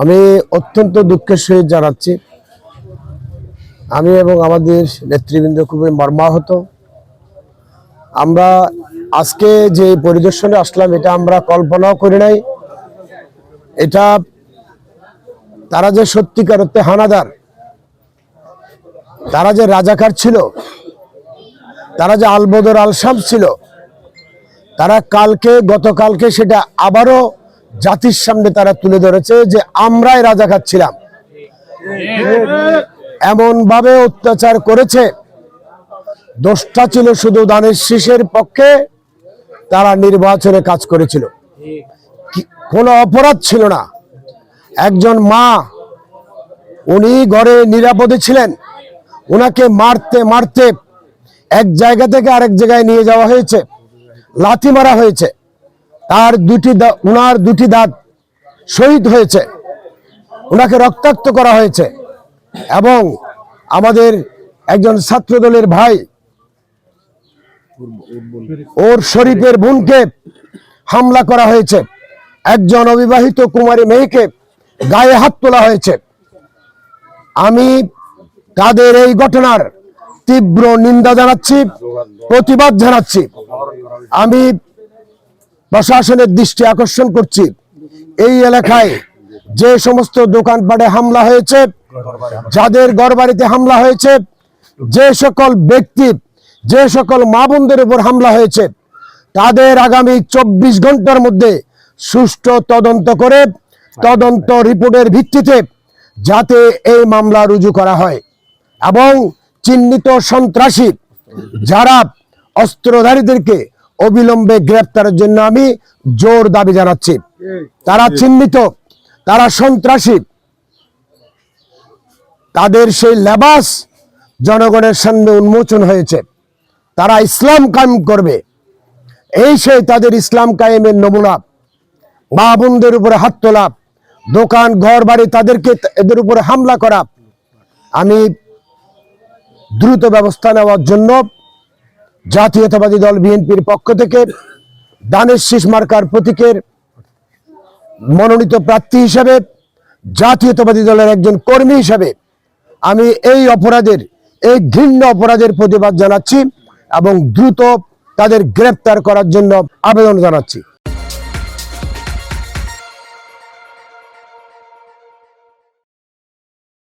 আমি অত্যন্ত দুঃখের সহিত জানাচ্ছি, আমি এবং আমাদের নেতৃবৃন্দ খুবই মর্মাহত। আমরা আজকে যে পরিদর্শনে আসলাম এটা আমরা কল্পনাও করি নাই। এটা তারা যে সত্যিকার অর্থে হানাদার, তারা যে রাজাকার ছিল, তারা যে আলবদর আলশাম ছিল, তারা গতকালকে সেটা আবারও জাতির সামনে তারা তুলে ধরেছে যে আমরাই রাজাকার ছিলাম। এমন ভাবে অত্যাচার করেছে, দোষটা ছিল শুধু দানের শীষের পক্ষে। তারা নির্বাচনে কাজ করেছিল, কোনো অপরাধ ছিল না। একজন মা, উনি ঘরে নিরাপদে ছিলেন, উনাকে মারতে মারতে এক জায়গা থেকে আরেক জায়গায় নিয়ে যাওয়া হয়েছে, লাথি মারা হয়েছে, তার উনার দুটি দাঁত শহীদ হয়েছে, উনাকে রক্তাক্ত করা হয়েছে। এবং আমাদের একজন ছাত্রদলের ভাই ওর শরীফের বোনকে হামলা করা হয়েছে, একজন অবিবাহিত কুমারী মেয়েকে গায়ে হাত তোলা হয়েছে। আমি তাদের এই ঘটনার তীব্র নিন্দা জানাচ্ছি, প্রতিবাদ জানাচ্ছি। আমি প্রশাসনের দৃষ্টি আকর্ষণ করছি, এই এলাকায় যে সমস্ত দোকানপাটে হামলা হয়েছে, যাদের ঘরবাড়িতে হামলা হয়েছে, যে সকল ব্যক্তি, যে সকল মা বোনদের উপর হামলা হয়েছে, তাদের আগামী 24 ঘন্টার মধ্যে সুষ্ঠু তদন্ত করে তদন্ত রিপোর্টের ভিত্তিতে যাতে এই মামলা রুজু করা হয় এবং চিহ্নিত সন্ত্রাসী যারা অস্ত্রধারীদেরকে অবিলম্বে গ্রেফতারের জন্য আমি জোর দাবি জানাচ্ছি। তারা চিহ্নিত, তারা সন্ত্রাসী, তাদের সেই লেবাস জনগণের সামনে উন্মোচন হয়েছে। তারা ইসলাম কায়েম করবে, এই সেই তাদের ইসলাম কায়েমের নমুনা। মা বোনদের উপরে হাত তোলা, দোকান ঘর বাড়ি এদের উপরে হামলা করা। আমি দ্রুত ব্যবস্থা নেওয়ার জন্য জাতীয়তাবাদী দল বিএনপির পক্ষ থেকে দানের শীষ মার্কার প্রতীকের মনোনীত প্রার্থী হিসেবে, জাতীয়তাবাদী দলের একজন কর্মী হিসেবে আমি এই ঘৃণ্য অপরাধের প্রতিবাদ জানাচ্ছি এবং দ্রুত তাদের গ্রেফতার করার জন্য আবেদন জানাচ্ছি।